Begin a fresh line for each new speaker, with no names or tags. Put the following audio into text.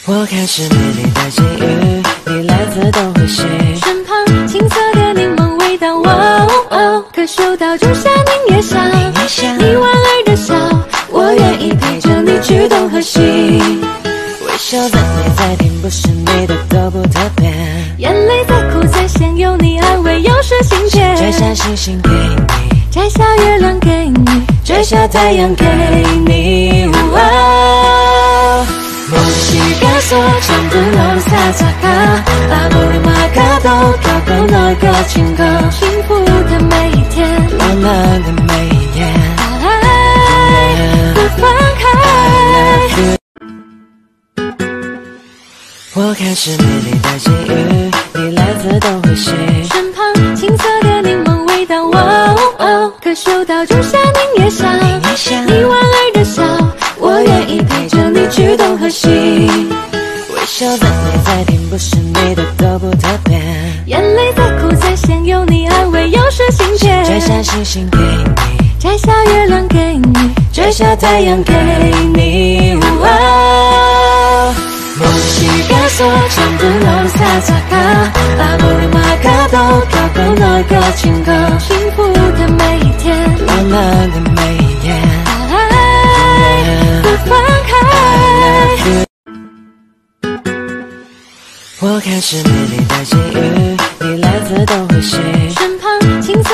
我看是美丽的际遇，你来自东回西，
身旁青涩的柠檬味道，哇哦哦，可嗅到仲夏柠叶香，你莞尔的笑，我愿意陪着你去东和西。
微笑在美在听，不是你的都不特别，
眼泪再苦再咸，有你安慰，有时心切。
摘下星星给你，
摘下月亮给你，
摘下太阳给你。Musica唱不拢萨萨卡，阿布里马卡都卡够那个情歌，
幸福的每一天，
浪漫的每一夜，
爱不放开。
我看是美丽的际遇，你来自东回西，
身旁青涩的柠檬味道，哇哦哦，可嗅到仲夏柠叶香，你莞尔的笑，我愿意陪着你去东和西。
微笑在美在听，不是你的都不特别，
眼泪再苦再咸，有你安慰，有时心切。
摘下星星给你，
摘下月亮给你，
摘下太阳给你。Musica唱不拢萨萨卡，阿布里马卡都卡够那个情歌，
幸福的每一天，
浪漫的每一夜，
爱不放开。
我看是美丽的际遇，你来自东回西，
身旁青涩